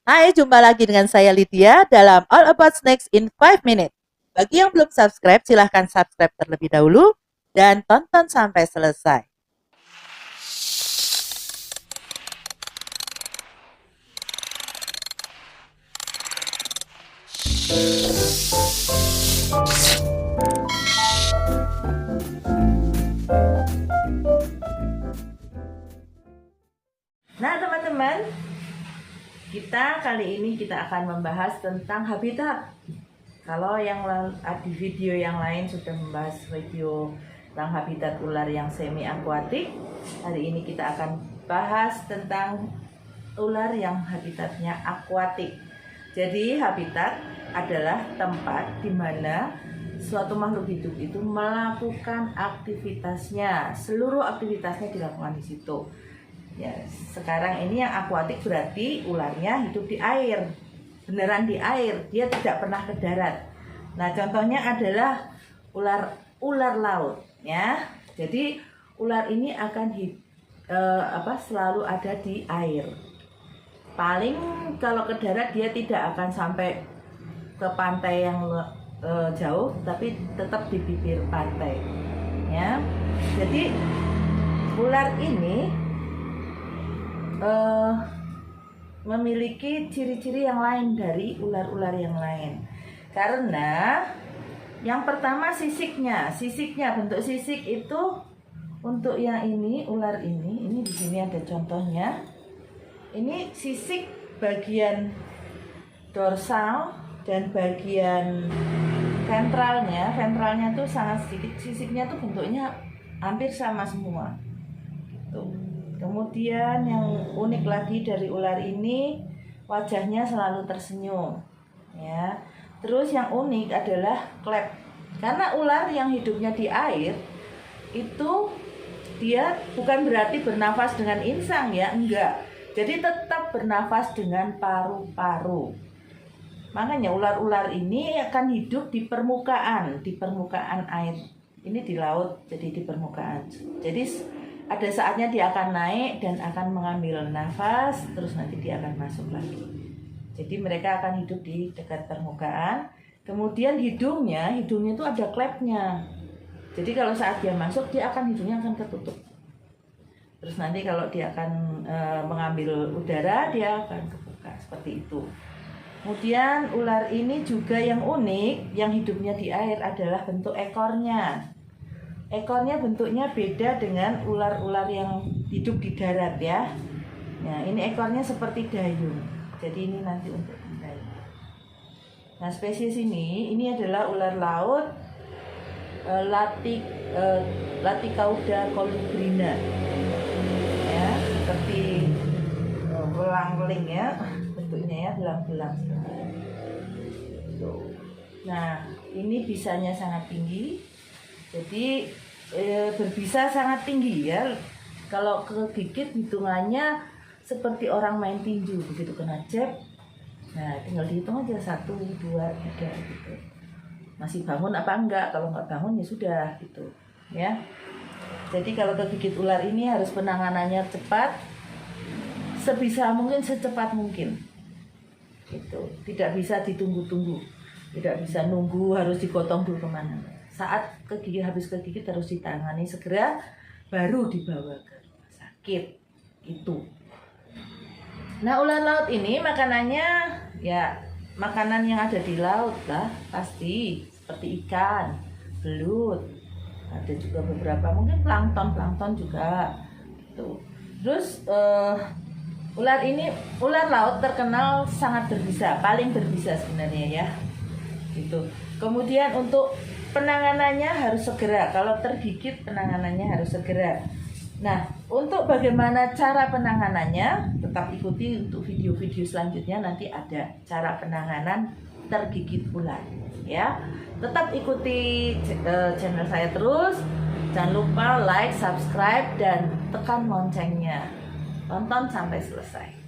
Hai, jumpa lagi dengan saya Lydia dalam All About Snacks in 5 Minutes. Bagi yang belum subscribe, silahkan subscribe terlebih dahulu dan tonton sampai selesai. Nah, teman-teman, kali ini kita akan membahas tentang habitat. Kalau di video yang lain sudah membahas video tentang habitat ular yang semi akuatik, hari ini kita akan bahas tentang ular yang habitatnya akuatik. Jadi habitat adalah tempat di mana suatu makhluk hidup itu melakukan aktivitasnya, seluruh aktivitasnya dilakukan di situ. Ya, sekarang ini yang akuatik berarti ularnya hidup di air, beneran di air, dia tidak pernah ke darat. Nah, contohnya adalah ular laut, ya. Jadi ular ini akan selalu ada di air. Paling kalau ke darat dia tidak akan sampai ke pantai yang jauh, tapi tetap di bibir pantai, ya. Jadi ular ini memiliki ciri-ciri yang lain dari ular-ular yang lain. Karena yang pertama sisiknya bentuk sisik itu untuk yang ini ular ini di sini ada contohnya. Ini sisik bagian dorsal dan bagian ventralnya tuh sangat sedikit. Sisiknya tuh bentuknya hampir sama semua. Tuh. Kemudian yang unik lagi dari ular ini, wajahnya selalu tersenyum, ya. Terus yang unik adalah klep. Karena ular yang hidupnya di air itu dia bukan berarti bernafas dengan insang, ya, enggak. Jadi tetap bernafas dengan paru-paru. Makanya ular-ular ini akan hidup di permukaan air. Ini di laut, jadi di permukaan. Jadi ada saatnya dia akan naik dan akan mengambil nafas, terus nanti dia akan masuk lagi. Jadi mereka akan hidup di dekat permukaan. Kemudian hidungnya itu ada klepnya. Jadi kalau saat dia masuk, hidungnya akan tertutup. Terus nanti kalau dia akan mengambil udara, dia akan kebuka seperti itu. Kemudian ular ini juga yang unik, yang hidupnya di air adalah bentuk ekornya. Ekornya bentuknya beda dengan ular-ular yang hidup di darat, ya. Nah, ini ekornya seperti dayung. Jadi ini nanti untuk dayung. Nah, spesies ini adalah ular laut Laticauda colubrina. Ya, seperti belang-beling, ya. Bentuknya, ya, belang-belang. Nah, ini bisanya sangat tinggi. Jadi berbisa sangat tinggi, ya. Kalau kegigit hitungannya seperti orang main tinju, begitu kena jab. Nah, tinggal dihitung aja 1, 2, 3 gitu. Masih bangun apa enggak? Kalau enggak bangun ya sudah gitu, ya. Jadi kalau kegigit ular ini harus penanganannya cepat, sebisa mungkin, secepat mungkin. Gitu. Tidak bisa ditunggu-tunggu. Tidak bisa nunggu harus digotong dulu kemana. Saat habis kegigit harus ditangani segera, baru dibawa ke rumah sakit. Itu. Nah, ular laut ini makanannya ya makanan yang ada di laut lah, pasti seperti ikan, belut, ada juga beberapa mungkin plankton juga. Gitu. Terus ular laut terkenal sangat berbisa, paling berbisa sebenarnya, ya. Gitu. Kemudian untuk penanganannya harus segera. Kalau tergigit penanganannya harus segera. Nah, untuk bagaimana cara penanganannya, tetap ikuti untuk video-video selanjutnya, nanti ada cara penanganan tergigit ular, ya. Tetap ikuti channel saya terus. Jangan lupa like, subscribe, dan tekan loncengnya. Tonton sampai selesai.